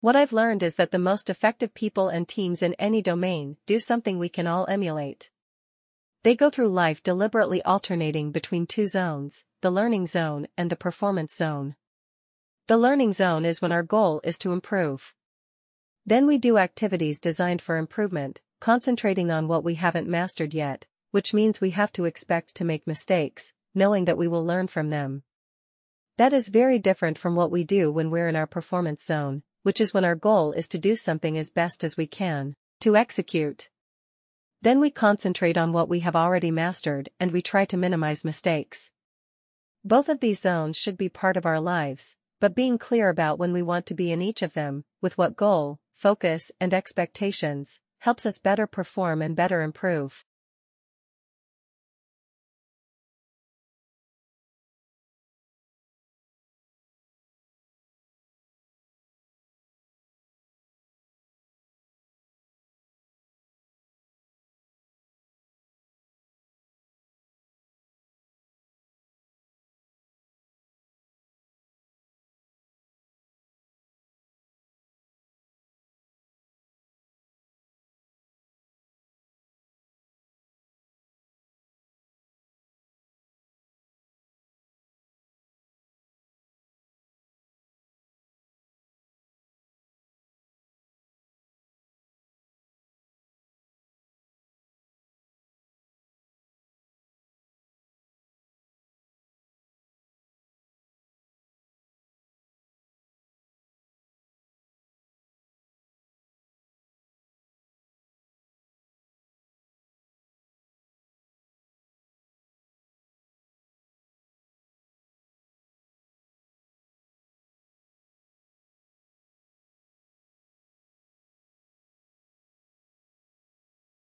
What I've learned is that the most effective people and teams in any domain do something we can all emulate. They go through life deliberately alternating between two zones, the learning zone and the performance zone. The learning zone is when our goal is to improve. Then we do activities designed for improvement, concentrating on what we haven't mastered yet, which means we have to expect to make mistakes, knowing that we will learn from them. That is very different from what we do when we're in our performance zone, which is when our goal is to do something as best as we can, to execute. Then we concentrate on what we have already mastered and we try to minimize mistakes. Both of these zones should be part of our lives, but being clear about when we want to be in each of them, with what goal, focus, and expectations, helps us better perform and better improve.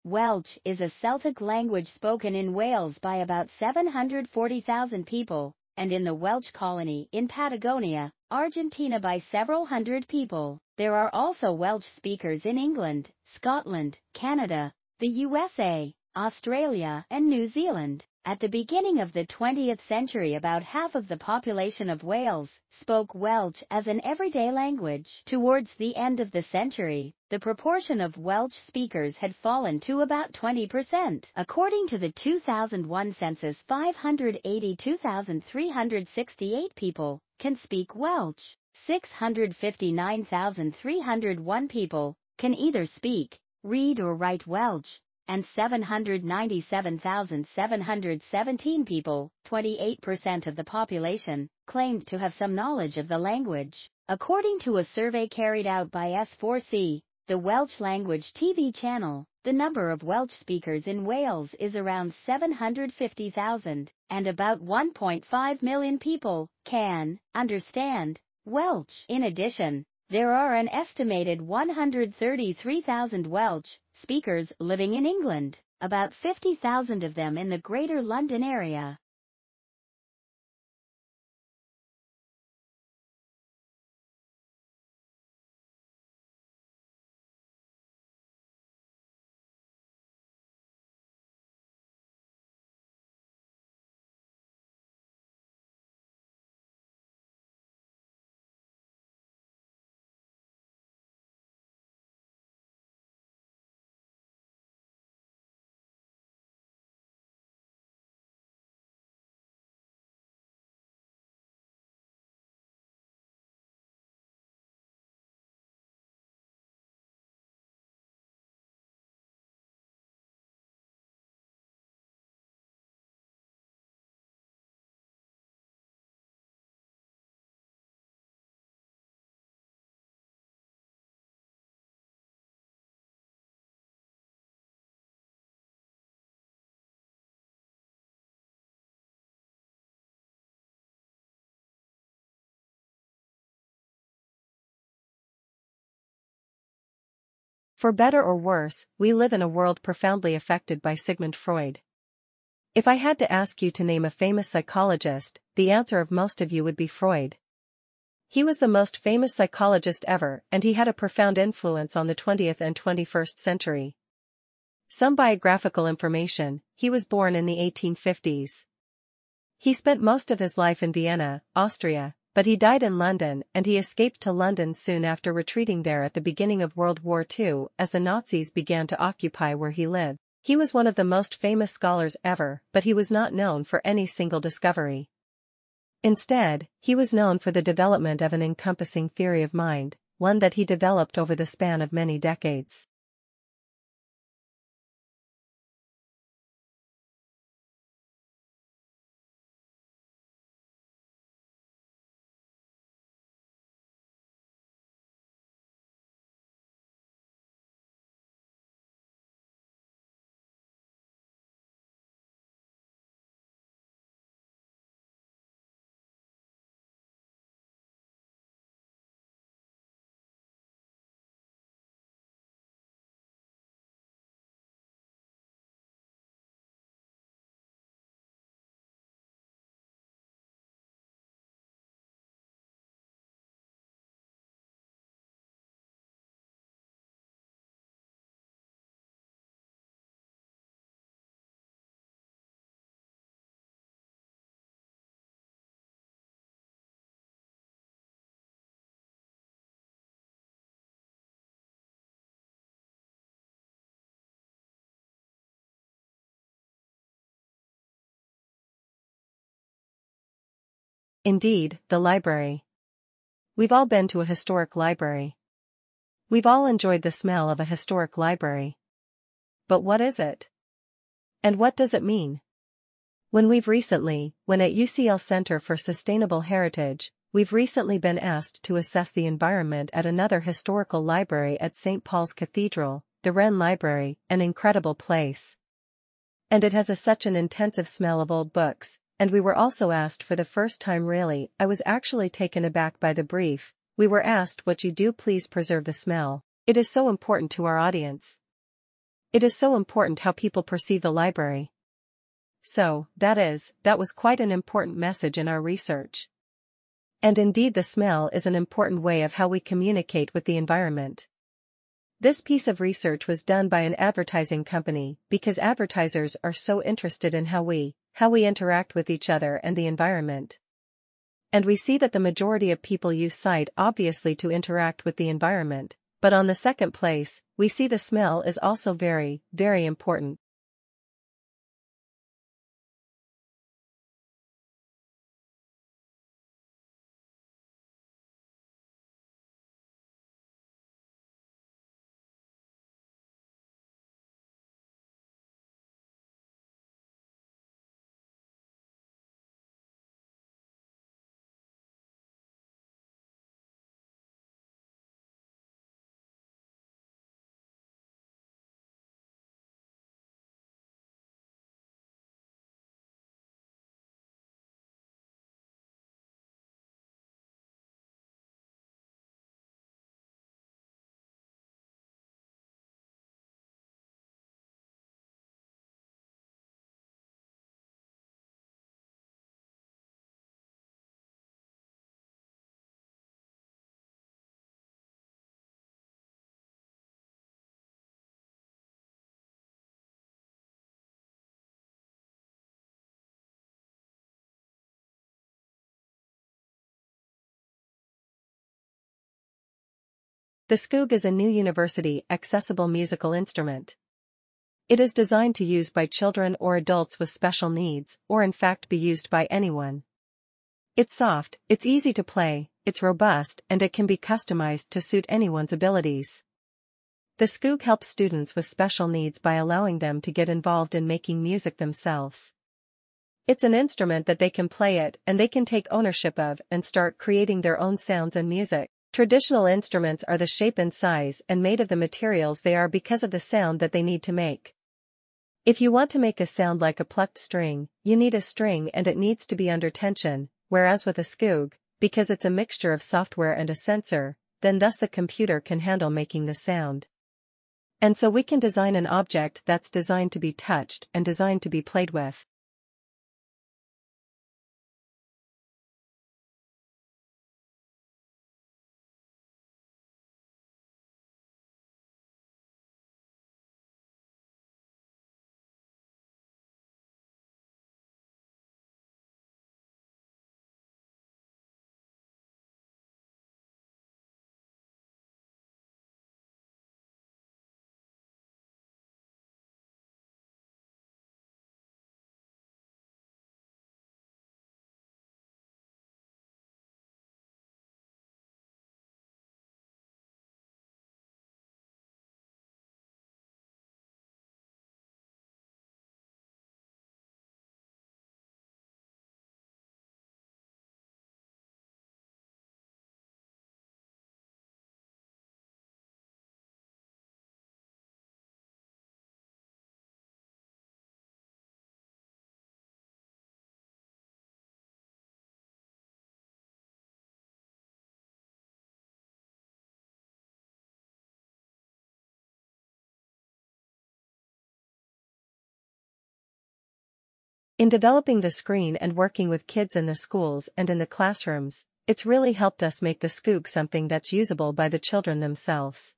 Welsh is a Celtic language spoken in Wales by about 740,000 people, and in the Welsh colony in Patagonia, Argentina by several hundred people. There are also Welsh speakers in England, Scotland, Canada, the USA, Australia, and New Zealand. At the beginning of the 20th century, about half of the population of Wales spoke Welsh as an everyday language. Towards the end of the century, the proportion of Welsh speakers had fallen to about 20%. According to the 2001 census, 582,368 people can speak Welsh. 659,301 people can either speak, read or write Welsh, and 797,717 people, 28% of the population, claimed to have some knowledge of the language. According to a survey carried out by S4C, the Welsh language TV channel, the number of Welsh speakers in Wales is around 750,000, and about 1.5 million people can understand Welsh. In addition, there are an estimated 133,000 Welsh speakers living in England, about 50,000 of them in the Greater London area. For better or worse, we live in a world profoundly affected by Sigmund Freud. If I had to ask you to name a famous psychologist, the answer of most of you would be Freud. He was the most famous psychologist ever, and he had a profound influence on the 20th and 21st century. Some biographical information: he was born in the 1850s. He spent most of his life in Vienna, Austria, But he died in London, and he escaped to London soon after, retreating there at the beginning of World War II as the Nazis began to occupy where he lived. He was one of the most famous scholars ever, but he was not known for any single discovery. Instead, he was known for the development of an encompassing theory of mind, one that he developed over the span of many decades. Indeed, the library. We've all been to a historic library. We've all enjoyed the smell of a historic library. But what is it? And what does it mean? When at UCL Center for Sustainable Heritage, we've recently been asked to assess the environment at another historical library at St. Paul's Cathedral, the Wren Library, an incredible place. And it has such an intensive smell of old books. And we were also asked for the first time. Really, I was actually taken aback by the brief. We were asked, "What you do, please preserve the smell. It is so important to our audience. It is so important how people perceive the library." So, that was quite an important message in our research. And indeed, the smell is an important way of how we communicate with the environment. This piece of research was done by an advertising company because advertisers are so interested in how we interact with each other and the environment. And we see that the majority of people use sight obviously to interact with the environment, but on the second place, we see the smell is also very, very important. The Skoog is a new university-accessible musical instrument. It is designed to use by children or adults with special needs, or in fact be used by anyone. It's soft, it's easy to play, it's robust, and it can be customized to suit anyone's abilities. The Skoog helps students with special needs by allowing them to get involved in making music themselves. It's an instrument that they can play it and they can take ownership of and start creating their own sounds and music. Traditional instruments are the shape and size and made of the materials they are because of the sound that they need to make. If you want to make a sound like a plucked string, you need a string and it needs to be under tension, whereas with a Skoog, because it's a mixture of software and a sensor, then thus the computer can handle making the sound. And so we can design an object that's designed to be touched and designed to be played with. In developing the screen and working with kids in the schools and in the classrooms, it's really helped us make the Chowk something that's usable by the children themselves.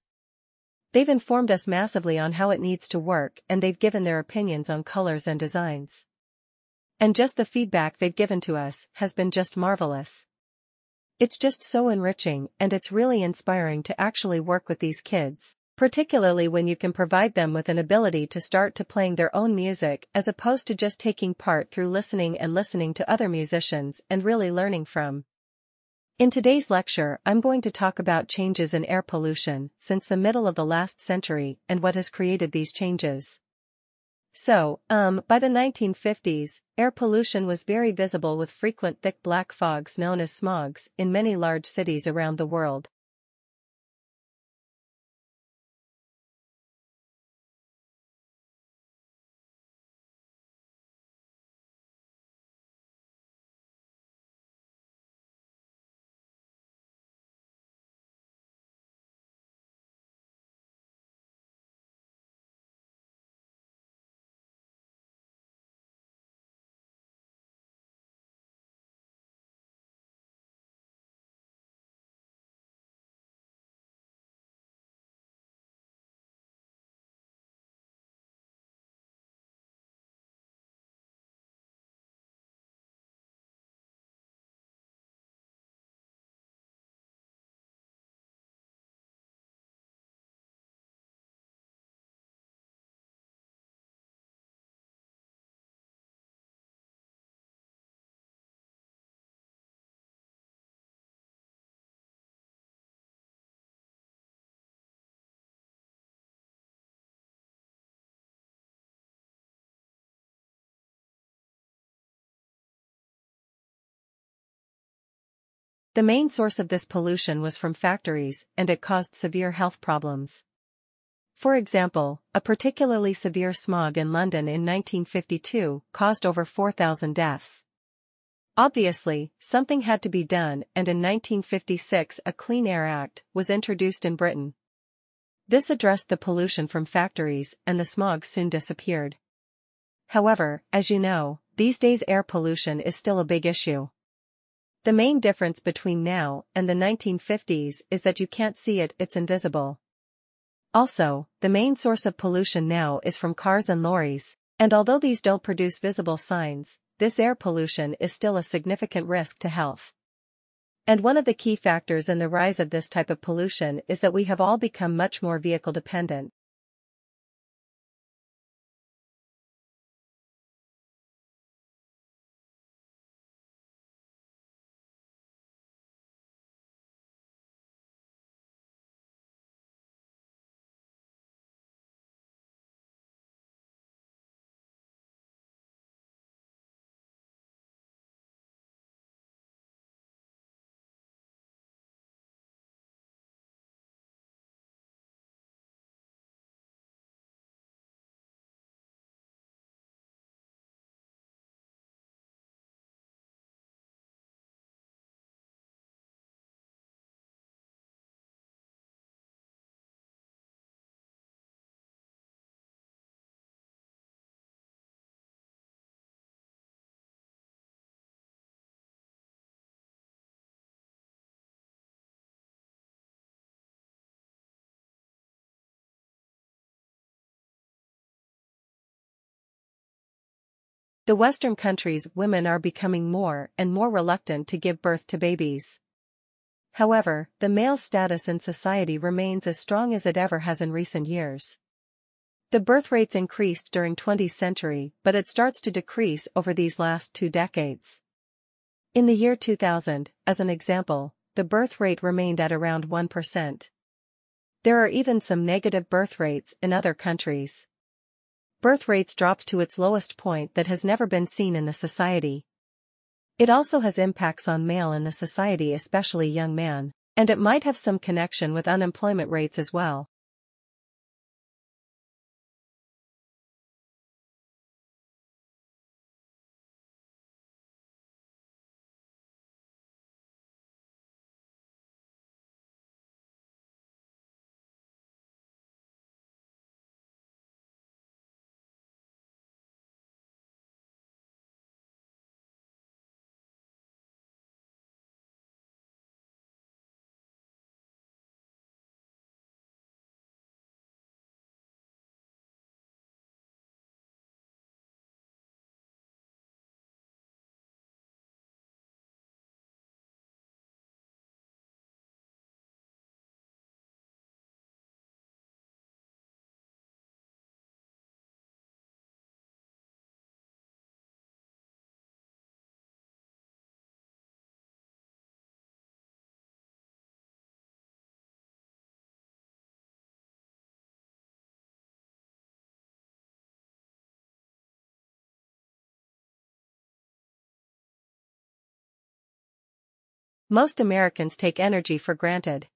They've informed us massively on how it needs to work, and they've given their opinions on colors and designs. And just the feedback they've given to us has been just marvelous. It's just so enriching, and it's really inspiring to actually work with these kids, particularly when you can provide them with an ability to start to playing their own music as opposed to just taking part through listening to other musicians and really learning from. In today's lecture, I'm going to talk about changes in air pollution since the middle of the last century and what has created these changes. So, by the 1950s, air pollution was very visible with frequent thick black fogs known as smogs in many large cities around the world. The main source of this pollution was from factories, and it caused severe health problems. For example, a particularly severe smog in London in 1952 caused over 4,000 deaths. Obviously, something had to be done, and in 1956 a Clean Air Act was introduced in Britain. This addressed the pollution from factories, and the smog soon disappeared. However, as you know, these days air pollution is still a big issue. The main difference between now and the 1950s is that you can't see it, it's invisible. Also, the main source of pollution now is from cars and lorries, and although these don't produce visible signs, this air pollution is still a significant risk to health. And one of the key factors in the rise of this type of pollution is that we have all become much more vehicle dependent. The Western countries' women are becoming more and more reluctant to give birth to babies. However, the male status in society remains as strong as it ever has in recent years. The birth rates increased during 20th century, but it starts to decrease over these last 2 decades. In the year 2000, as an example, the birth rate remained at around 1%. There are even some negative birth rates in other countries. Birth rates dropped to its lowest point that has never been seen in the society. It also has impacts on male in the society, especially young men, and it might have some connection with unemployment rates as well. Most Americans take energy for granted.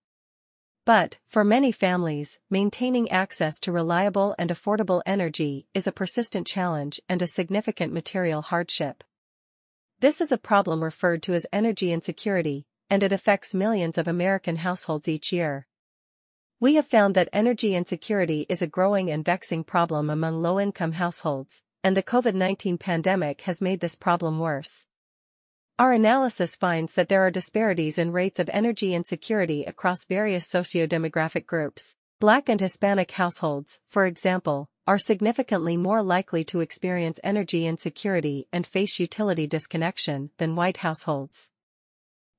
But, for many families, maintaining access to reliable and affordable energy is a persistent challenge and a significant material hardship. This is a problem referred to as energy insecurity, and it affects millions of American households each year. We have found that energy insecurity is a growing and vexing problem among low-income households, and the COVID-19 pandemic has made this problem worse. Our analysis finds that there are disparities in rates of energy insecurity across various socio-demographic groups. Black and Hispanic households, for example, are significantly more likely to experience energy insecurity and face utility disconnection than white households.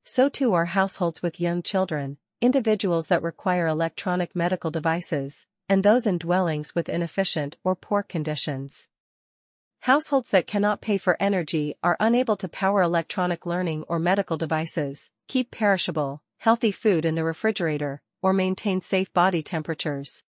So too are households with young children, individuals that require electronic medical devices, and those in dwellings with inefficient or poor conditions. Households that cannot pay for energy are unable to power electronic learning or medical devices, keep perishable, healthy food in the refrigerator, or maintain safe body temperatures.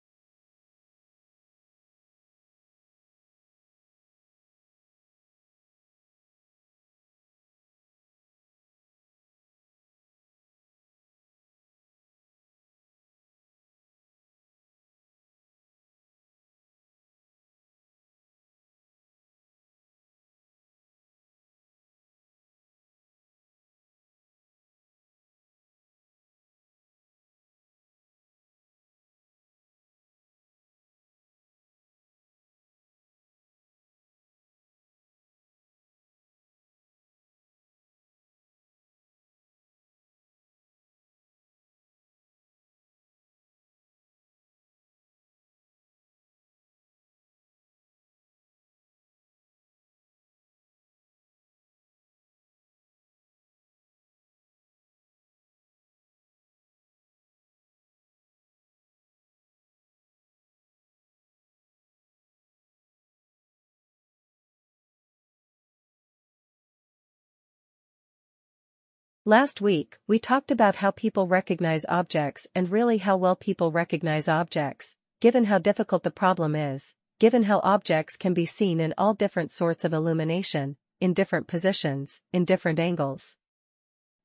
Last week, we talked about how people recognize objects and really how well people recognize objects, given how difficult the problem is, given how objects can be seen in all different sorts of illumination, in different positions, in different angles.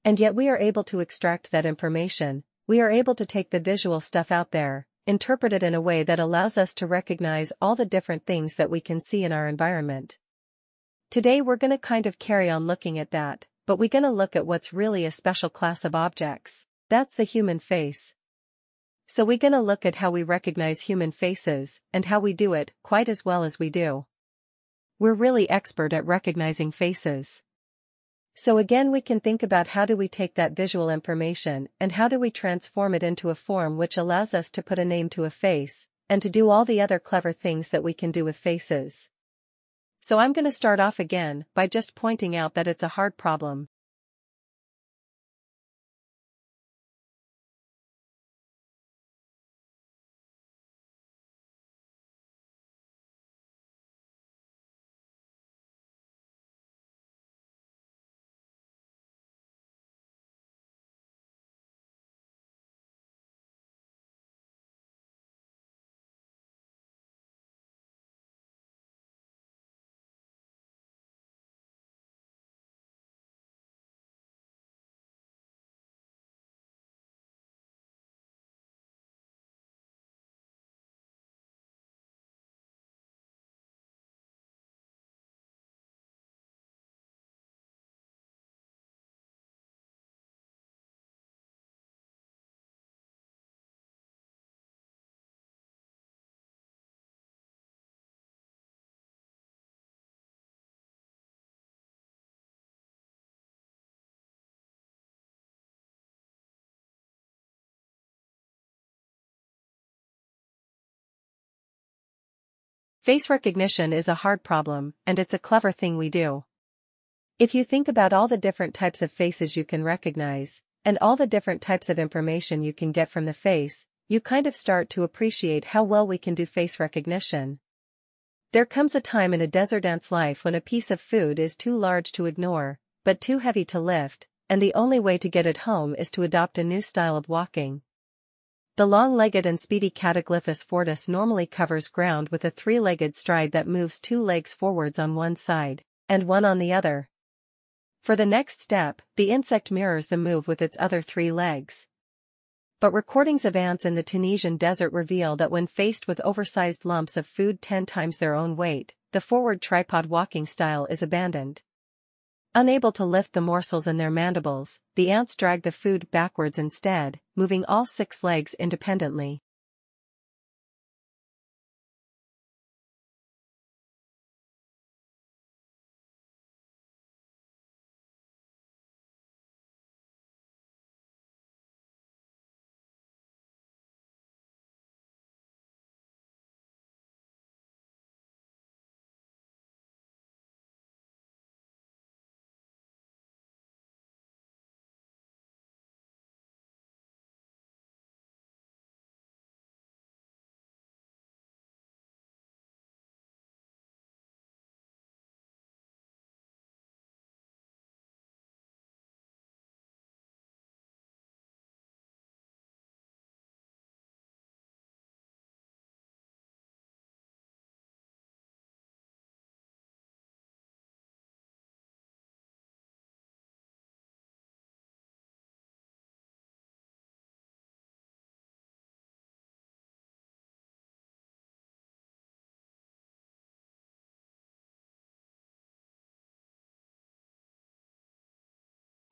And yet we are able to extract that information, we are able to take the visual stuff out there, interpret it in a way that allows us to recognize all the different things that we can see in our environment. Today we're gonna kind of carry on looking at that, but we're gonna look at what's really a special class of objects. That's the human face. So we're gonna look at how we recognize human faces, and how we do it quite as well as we do. We're really expert at recognizing faces. So again we can think about how do we take that visual information and how do we transform it into a form which allows us to put a name to a face, and to do all the other clever things that we can do with faces. So I'm gonna start off again by just pointing out that it's a hard problem. Face recognition is a hard problem, and it's a clever thing we do. If you think about all the different types of faces you can recognize, and all the different types of information you can get from the face, you kind of start to appreciate how well we can do face recognition. There comes a time in a desert ant's life when a piece of food is too large to ignore, but too heavy to lift, and the only way to get it home is to adopt a new style of walking. The long-legged and speedy Cataglyphus fortis normally covers ground with a three-legged stride that moves two legs forwards on one side, and one on the other. For the next step, the insect mirrors the move with its other 3 legs. But recordings of ants in the Tunisian desert reveal that when faced with oversized lumps of food 10 times their own weight, the forward tripod walking style is abandoned. Unable to lift the morsels in their mandibles, the ants drag the food backwards instead, moving all 6 legs independently.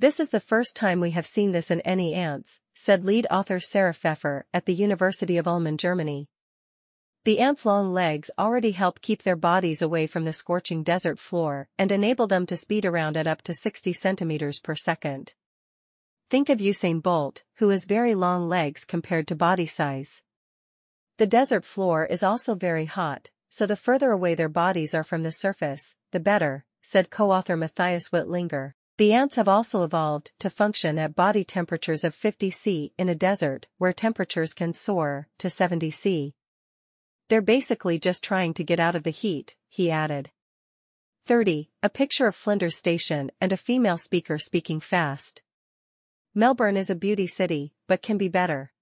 This is the first time we have seen this in any ants, said lead author Sarah Pfeffer at the University of Ulm in Germany. The ants' long legs already help keep their bodies away from the scorching desert floor and enable them to speed around at up to 60 centimeters per second. Think of Usain Bolt, who has very long legs compared to body size. The desert floor is also very hot, so the further away their bodies are from the surface, the better, said co-author Matthias Wittlinger. The ants have also evolved to function at body temperatures of 50 C in a desert where temperatures can soar to 70 C. They're basically just trying to get out of the heat, he added. 30. A picture of Flinders Station and a female speaker speaking fast. Melbourne is a beauty city, but can be better.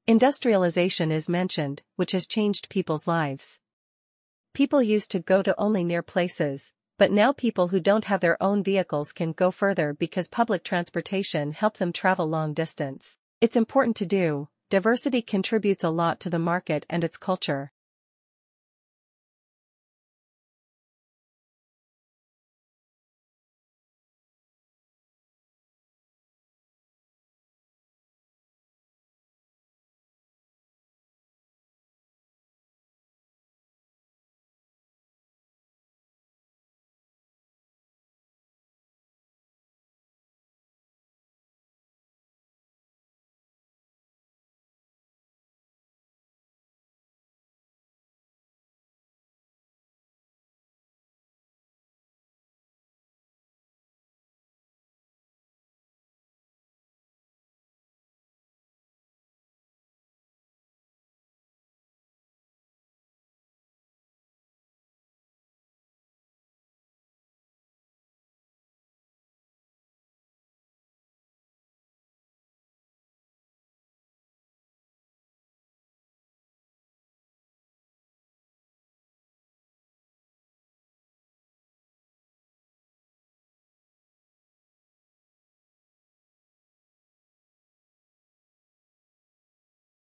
Industrialization is mentioned, which has changed people's lives. People used to go to only near places, but now people who don't have their own vehicles can go further because public transportation help them travel long distance. It's important to do. Diversity contributes a lot to the market and its culture.